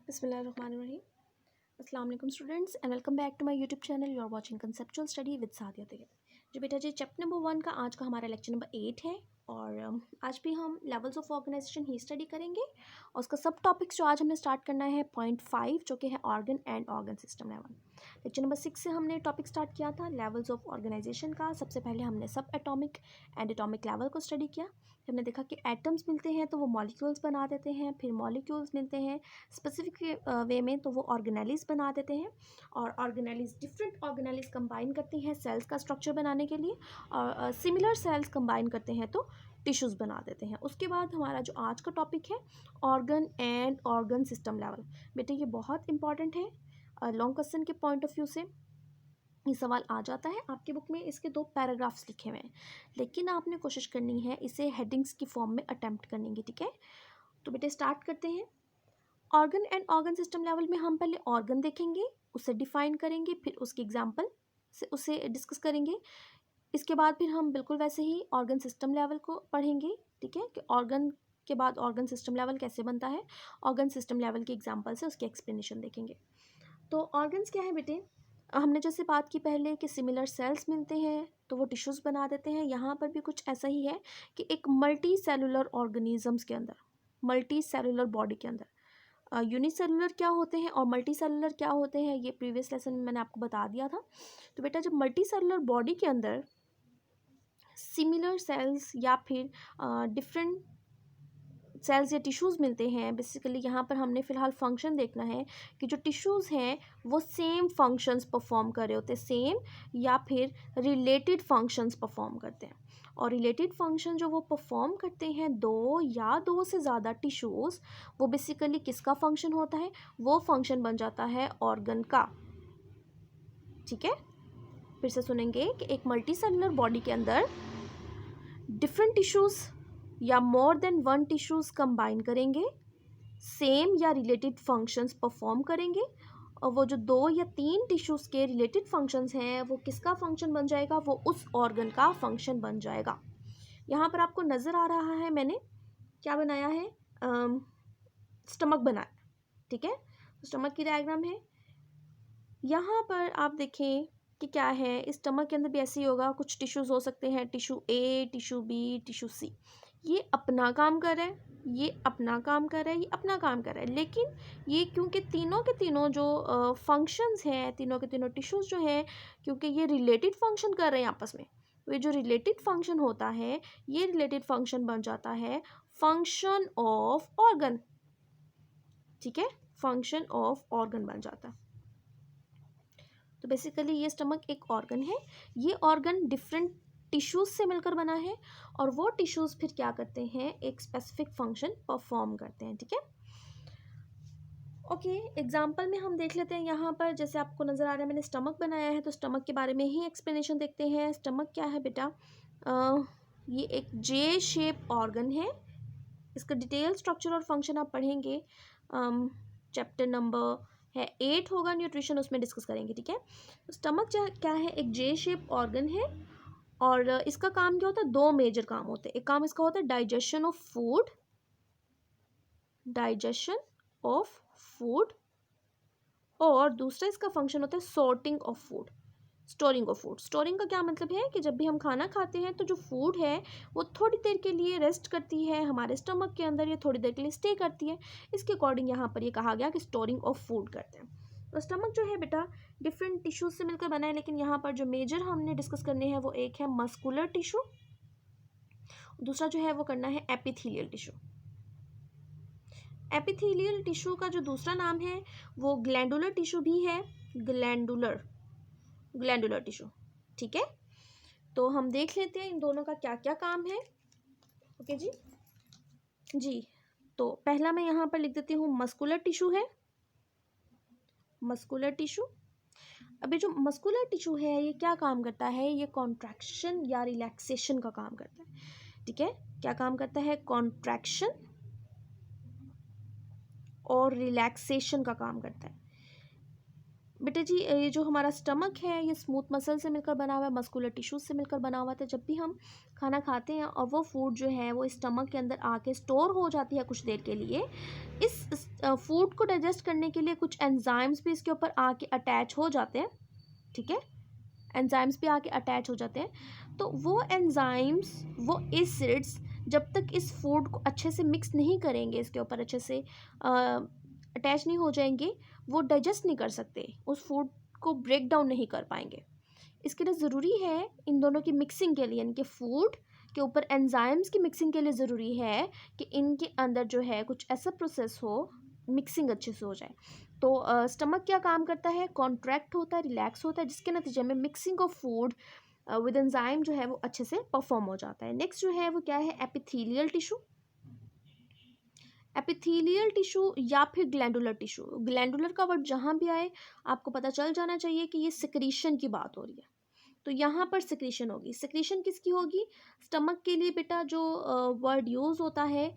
Bismillahirrahmanirrahim. Assalamu alaikum students and welcome back to my YouTube channel. You are watching Conceptual Study with Sadia Tayeb. जी बेटा जी chapter number 1 का आज का हमारा lecture number 8 है और आज भी हम लेवल्स ऑफ ऑर्गेनाइजेशन ही स्टडी करेंगे और उसका सब टॉपिक्स जो आज हमने स्टार्ट करना है पॉइंट 5 जो कि है organ and organ system level. Lecture number 6 से हमने टॉपिक स्टार्ट किया था लेवल्स ऑफ ऑर्गेनाइजेशन का। सबसे पहले हमने सब एटॉमिक एंड एटॉमिक लेवल को स्टडी किया। हमने देखा कि एटम्स मिलते हैं तो वो मॉलिक्यूल्स बना देते हैं, फिर मॉलिक्यूल्स मिलते हैं स्पेसिफिक वे में तो वो ऑर्गेनेलिज बना देते हैं और ऑर्गेनेलिज डिफरेंट ऑर्गेनेलिज कंबाइन करती हैं सेल्स का स्ट्रक्चर बनाने के लिए और सिमिलर सेल्स कंबाइन करते हैं तो टिश्यूज़ बना देते हैं। उसके बाद हमारा जो आज का टॉपिक है organ and organ system level. बेटे ये बहुत इंपॉर्टेंट है, लॉन्ग क्वेश्चन के पॉइंट ऑफ व्यू से ये सवाल आ जाता है। आपके बुक में इसके 2 पैराग्राफ्स लिखे हुए हैं लेकिन आपने कोशिश करनी है इसे हेडिंग्स की फॉर्म में अटेम्प्ट करने की, ठीक है। तो बेटे स्टार्ट करते हैं। Organ and organ system level में हम पहले ऑर्गन देखेंगे, उसे डिफाइन करेंगे, फिर उसके एग्जाम्पल से उसे डिस्कस करेंगे। इसके बाद फिर हम बिल्कुल वैसे ही ऑर्गन सिस्टम लेवल को पढ़ेंगे, ठीक है, कि ऑर्गन के बाद ऑर्गन सिस्टम लेवल कैसे बनता है, ऑर्गन सिस्टम लेवल के एग्जाम्पल से उसकी एक्सप्लेनेशन देखेंगे। तो ऑर्गन्स क्या है बेटे, हमने जैसे बात की पहले कि सिमिलर सेल्स मिलते हैं तो वो टिश्यूज़ बना देते हैं। यहाँ पर भी कुछ ऐसा ही है कि एक मल्टी सेलुलर ऑर्गेनिजम्स के अंदर, मल्टी सेलुलर बॉडी के अंदर यूनिसेलुलर क्या होते हैं और मल्टी सेलुलर क्या होते हैं ये प्रीवियस लेसन में मैंने आपको बता दिया था। तो बेटा जब मल्टी सेलुलर बॉडी के अंदर सिमिलर सेल्स या फिर डिफरेंट सेल्स या टिश्यूज़ मिलते हैं, बेसिकली यहाँ पर हमने फ़िलहाल फंक्शन देखना है कि जो टिश्यूज़ हैं वो सेम फंक्शंस परफॉर्म कर रहे होते हैं, सेम या फिर रिलेटेड फंक्शंस परफॉर्म करते हैं। और रिलेटेड फंक्शन जो वो परफॉर्म करते हैं 2 या 2 से ज़्यादा टिश्यूज़, वो बेसिकली किसका फंक्शन होता है, वो फंक्शन बन जाता है ऑर्गन का, ठीक है। फिर से सुनेंगे कि एक मल्टी सेलुलर बॉडी के अंदर डिफरेंट टिश्यूज़ या मोर देन 1 टिश्यूज़ कंबाइन करेंगे, सेम या रिलेटेड फंक्शंस परफॉर्म करेंगे और वो जो 2 या 3 टिश्यूज़ के रिलेटेड फंक्शंस हैं वो किसका फंक्शन बन जाएगा, वो उस ऑर्गन का फंक्शन बन जाएगा। यहाँ पर आपको नज़र आ रहा है मैंने क्या बनाया है, स्टमक बनाया, ठीक है। स्टमक की डायग्राम है। यहाँ पर आप देखें कि क्या है, इस स्टमक के अंदर भी ऐसे ही होगा, कुछ टिश्यूज़ हो सकते हैं, टिश्यू ए, टिश्यू बी, टिश्यू सी। ये अपना काम कर रहा है, ये अपना काम कर रहा है, ये अपना काम कर रहा है, लेकिन ये क्योंकि तीनों के तीनों जो फंक्शंस हैं, तीनों के तीनों टिश्यूज़ जो हैं, क्योंकि ये रिलेटेड फंक्शन कर रहे हैं आपस में, तो ये जो रिलेटेड फंक्शन होता है ये रिलेटेड फंक्शन बन जाता है फंक्शन ऑफ ऑर्गन, ठीक है, फंक्शन ऑफ ऑर्गन बन जाता है। तो बेसिकली ये स्टमक एक ऑर्गन है, ये ऑर्गन डिफरेंट टिश्यूज़ से मिलकर बना है और वो टिश्यूज़ फिर क्या करते हैं, एक स्पेसिफिक फंक्शन परफॉर्म करते हैं, ठीक है। ओके, एग्जाम्पल में हम देख लेते हैं। यहाँ पर जैसे आपको नज़र आ रहा है मैंने स्टमक बनाया है तो स्टमक के बारे में ही एक्सप्लेनेशन देखते हैं। स्टमक क्या है बेटा, ये एक जे शेप ऑर्गन है। इसका डिटेल स्ट्रक्चर और फंक्शन आप पढ़ेंगे, चैप्टर नंबर है 8 होगा न्यूट्रिशन, उसमें डिस्कस करेंगे, ठीक है। तो स्टमक क्या है, एक जे शेप ऑर्गन है और इसका काम क्या होता है, 2 मेजर काम होते हैं। एक काम इसका होता है digestion of food, digestion of food, और दूसरा इसका फंक्शन होता है sorting of food, storing of food. Storing का क्या मतलब है कि जब भी हम खाना खाते हैं तो जो फूड है वो थोड़ी देर के लिए रेस्ट करती है हमारे स्टमक के अंदर, ये थोड़ी देर के लिए स्टे करती है, इसके अकॉर्डिंग यहाँ पर ये कहा गया कि स्टोरिंग ऑफ फूड करते हैं। तो स्टमक जो है बेटा डिफरेंट टिश्यूज से मिलकर बना है, लेकिन यहाँ पर जो मेजर हमने डिस्कस करने हैं वो एक है मस्कुलर टिश्यू, दूसरा जो है वो करना है एपिथेलियल टिश्यू। एपिथेलियल टिश्यू का जो दूसरा नाम है वो ग्लैंडुलर टिश्यू भी है, ग्लैंडुलर टिश्यू, ठीक है। तो हम देख लेते हैं इन दोनों का क्या क्या काम है। ओके जी, तो पहला मैं यहाँ पर लिख देती हूँ मस्कुलर टिश्यू है, मस्कुलर टिश्यू। अभी जो मस्कुलर टिश्यू है ये क्या काम करता है, ये कॉन्ट्रैक्शन या रिलैक्सेशन का काम करता है, ठीक है। क्या काम करता है, कॉन्ट्रैक्शन और रिलैक्सेशन का काम करता है। बेटा जी ये जो हमारा स्टमक है ये स्मूथ मसल से मिलकर बना हुआ है, मस्कुलर टिश्यूज से मिलकर बना हुआ है। तो जब भी हम खाना खाते हैं और वो फूड जो है वो स्टमक के अंदर आके स्टोर हो जाती है कुछ देर के लिए, इस फूड को डाइजेस्ट करने के लिए कुछ एंजाइम्स भी इसके ऊपर आके अटैच हो जाते हैं। ठीक है, एंजाइम्स भी आके अटैच हो जाते हैं। तो वो एंजाइम्स, वो एसिड्स जब तक इस फूड को अच्छे से मिक्स नहीं करेंगे, इसके ऊपर अच्छे से अटैच नहीं हो जाएंगे, वो डाइजेस्ट नहीं कर सकते, उस फूड को ब्रेक डाउन नहीं कर पाएंगे। इसके लिए ज़रूरी है इन दोनों की मिक्सिंग के लिए, यानी कि फूड के ऊपर एंजाइम्स की मिक्सिंग के लिए ज़रूरी है कि इनके अंदर जो है कुछ ऐसा प्रोसेस हो, मिक्सिंग अच्छे से हो जाए। तो स्टमक क्या काम करता है, कॉन्ट्रैक्ट होता है, रिलैक्स होता है, जिसके नतीजे में mixing of food with enzyme जो है वो अच्छे से परफॉर्म हो जाता है। नेक्स्ट जो है वो क्या है, एपिथेलियल टिश्यू। एपिथेलियल टिश्यू या फिर ग्लैंडुलर टिश्यू, ग्लैंडुलर का वर्ड जहाँ भी आए आपको पता चल जाना चाहिए कि ये सिक्रीशन की बात हो रही है। तो यहाँ पर सिक्रीशन होगी। सिक्रीशन किसकी होगी, स्टमक के लिए बेटा जो वर्ड यूज़ होता है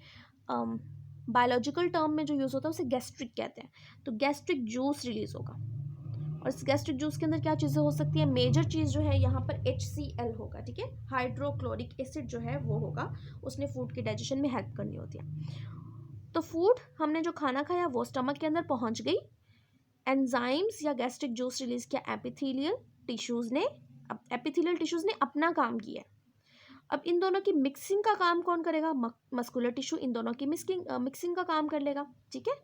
बायोलॉजिकल टर्म में जो यूज़ होता है उसे गैस्ट्रिक कहते हैं। तो गैस्ट्रिक जूस रिलीज होगा, और इस गैस्ट्रिक जूस के अंदर क्या चीज़ें हो सकती है, मेजर चीज़ जो है यहाँ पर HCl होगा। ठीक है, हाइड्रोक्लोरिक एसिड जो है वो होगा, उसने फूड के डाइजेशन में हेल्प करनी होती है। तो फूड हमने जो खाना खाया वो स्टमक के अंदर पहुंच गई, एंजाइम्स या गैस्ट्रिक जूस रिलीज किया एपिथेलियल टिश्यूज ने, अब एपिथेलियल टिश्यूज ने अपना काम किया। अब इन दोनों की मिक्सिंग का काम कौन करेगा, मस्कुलर टिश्यू इन दोनों की मिक्सिंग का काम कर लेगा। ठीक है,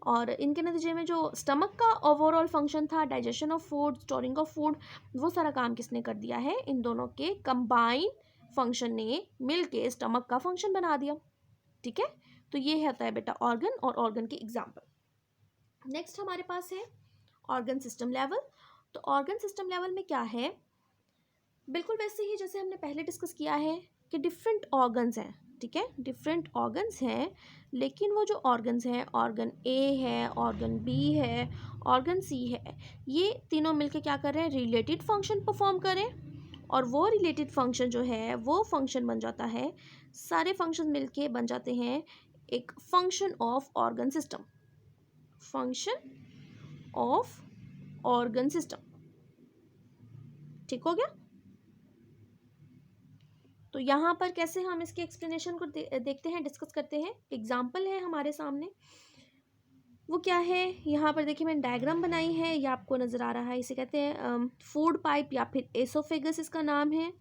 और इनके नतीजे में जो स्टमक का ओवरऑल फंक्शन था, digestion of food, storing of food, वो सारा काम किसने कर दिया है, इन दोनों के कंबाइन फंक्शन ने मिलके स्टमक का फंक्शन बना दिया। ठीक है, तो ये होता है बेटा ऑर्गन और ऑर्गन के एग्जाम्पल। नेक्स्ट हमारे पास है ऑर्गन सिस्टम लेवल। तो ऑर्गन सिस्टम लेवल में क्या है, बिल्कुल वैसे ही जैसे हमने पहले डिस्कस किया है कि डिफरेंट ऑर्गन्स हैं। ठीक है, डिफरेंट ऑर्गन्स हैं, लेकिन वो जो ऑर्गन्स हैं, ऑर्गन ए है, ऑर्गन बी है, ऑर्गन सी है, ये तीनों मिलके क्या कर रहे हैं, रिलेटेड फंक्शन परफॉर्म करें, और वो रिलेटेड फंक्शन जो है वो फंक्शन बन जाता है, सारे फंक्शन मिलके बन जाते हैं एक function of organ system, function of organ system. ठीक हो गया। तो यहाँ पर कैसे हम इसके एक्सप्लेनेशन को देखते हैं, डिस्कस करते हैं। एग्जाम्पल है हमारे सामने, वो क्या है, यहाँ पर देखिए मैंने डायग्राम बनाई है, ये आपको नज़र आ रहा है, इसे कहते हैं फूड पाइप या फिर एसोफेगस इसका नाम है।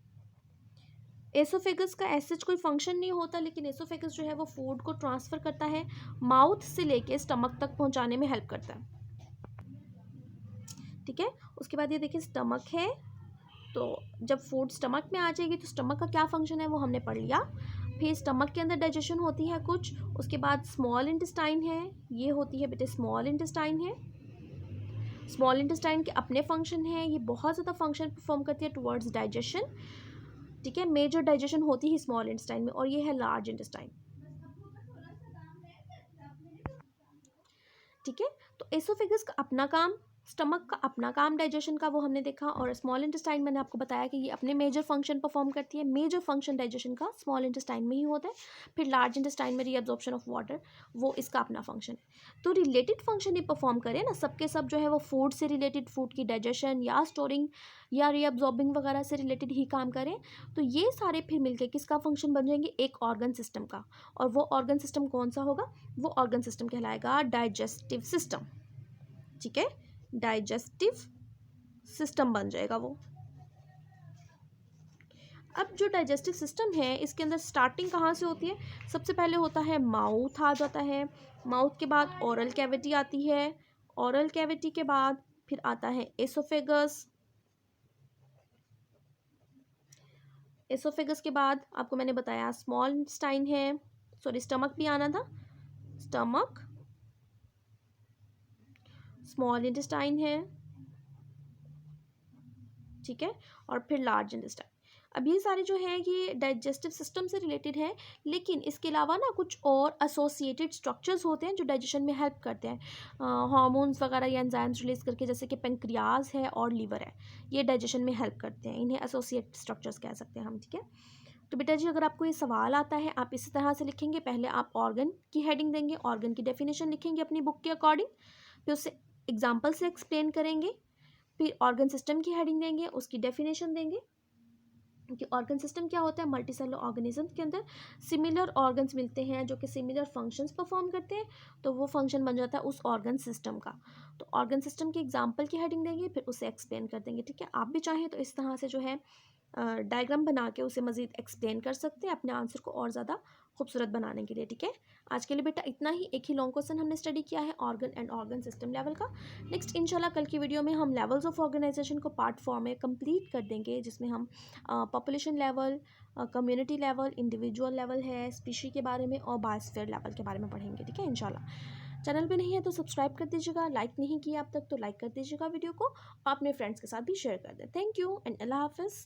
एसोफेगस का ऐसे कोई फंक्शन नहीं होता, लेकिन एसोफेगस जो है वो फूड को ट्रांसफ़र करता है, माउथ से लेके स्टमक तक पहुँचाने में हेल्प करता है। ठीक है, उसके बाद ये देखिए स्टमक है, तो जब फूड स्टमक में आ जाएगी तो स्टमक का क्या फंक्शन है वो हमने पढ़ लिया। फिर स्टमक के अंदर डाइजेशन होती है कुछ, उसके बाद स्मॉल इंटेस्टाइन है, ये होती है बेटे स्मॉल इंटेस्टाइन है। स्मॉल इंटेस्टाइन के अपने फंक्शन है, ये बहुत ज़्यादा फंक्शन परफॉर्म करती है टुवर्ड्स डाइजेशन। ठीक है, मेजर डाइजेशन होती है स्मॉल इंटेस्टाइन में, और ये है लार्ज इंटेस्टाइन। ठीक है, तो एसोफेगस का अपना काम, स्टमक का अपना काम डाइजेशन का, वो हमने देखा, और स्मॉल इंटेस्टाइन मैंने आपको बताया कि ये अपने मेजर फंक्शन परफॉर्म करती है। मेजर फंक्शन डाइजेशन का स्मॉल इंटेस्टाइन में ही होता है। फिर लार्ज इंटेस्टाइन में रीअब्जॉर्प्शन ऑफ वाटर, वो इसका अपना फंक्शन है। तो रिलेटेड फंक्शन ही परफॉर्म करें ना, सबके सब जो है वो फूड से रिलेटेड, फूड की डाइजेशन या स्टोरिंग या रीअब्जॉर्बिंग वगैरह से रिलेटेड ही काम करें, तो ये सारे फिर मिलकर किसका फंक्शन बन जाएंगे, एक ऑर्गन सिस्टम का। और वो ऑर्गन सिस्टम कौन सा होगा, वो ऑर्गन सिस्टम कहलाएगा डाइजेस्टिव सिस्टम। ठीक है, डाइजेस्टिव सिस्टम बन जाएगा वो। अब जो डाइजेस्टिव सिस्टम है इसके अंदर स्टार्टिंग कहाँ से होती है, सबसे पहले होता है माउथ आ जाता है, माउथ के बाद ओरल कैविटी आती है, ओरल कैविटी के बाद फिर आता है एसोफेगस, एसोफेगस के बाद आपको मैंने बताया स्मॉल इंटेस्टाइन है, सॉरी स्टमक भी आना था, स्टमक, स्मॉल इंटेस्टाइन है। ठीक है, और फिर लार्ज इंटेस्टाइन। अब ये सारे जो हैं ये डाइजेस्टिव सिस्टम से रिलेटेड हैं, लेकिन इसके अलावा ना कुछ और एसोसिएटेड स्ट्रक्चर्स होते हैं जो डाइजेशन में हेल्प करते हैं, हार्मोन्स वगैरह या एंजाइम्स रिलीज करके, जैसे कि पेंक्रियाज है और लीवर है, ये डाइजेशन में हेल्प करते हैं, इन्हें एसोसिएट स्ट्रक्चर्स कह सकते हैं हम। ठीक है, तो बेटा जी अगर आपको ये सवाल आता है आप इसी तरह से लिखेंगे, पहले आप ऑर्गन की हेडिंग देंगे, ऑर्गन की डेफिनेशन लिखेंगे अपनी बुक के अकॉर्डिंग, फिर उससे एग्जाम्पल से एक्सप्लेन करेंगे, फिर ऑर्गन सिस्टम की हेडिंग देंगे, उसकी डेफिनेशन देंगे कि ऑर्गन सिस्टम क्या होता है। मल्टीसेलुलर ऑर्गेनिज्म के अंदर सिमिलर ऑर्गन्स मिलते हैं जो कि सिमिलर फंक्शंस परफॉर्म करते हैं, तो वो फंक्शन बन जाता है उस ऑर्गन सिस्टम का। तो ऑर्गन सिस्टम की एग्जांपल की हेडिंग देंगे, फिर उसे एक्सप्लेन कर देंगे। ठीक है, आप भी चाहें तो इस तरह से जो है डायग्राम बना के उसे मज़ीद एक्सप्लेन कर सकते हैं अपने आंसर को और ज़्यादा खूबसूरत बनाने के लिए। ठीक है, आज के लिए बेटा इतना ही। एक ही लॉन्ग क्वेश्चन हमने स्टडी किया है organ and organ system level का। नेक्स्ट इंशाल्लाह कल की वीडियो में हम लेवल्स ऑफ ऑर्गेनाइजेशन को पार्ट 4 में कंप्लीट कर देंगे, जिसमें हम population level, community level, individual level है, स्पीशी के बारे में और बायोस्फीयर लेवल के बारे में पढ़ेंगे। ठीक है इंशाल्लाह। चैनल पे नहीं है तो सब्सक्राइब कर दीजिएगा, लाइक नहीं किया अब तक तो लाइक कर दीजिएगा वीडियो को, और अपने फ्रेंड्स के साथ भी शेयर कर दें। थैंक यू एंड अल्लाह हाफिज़।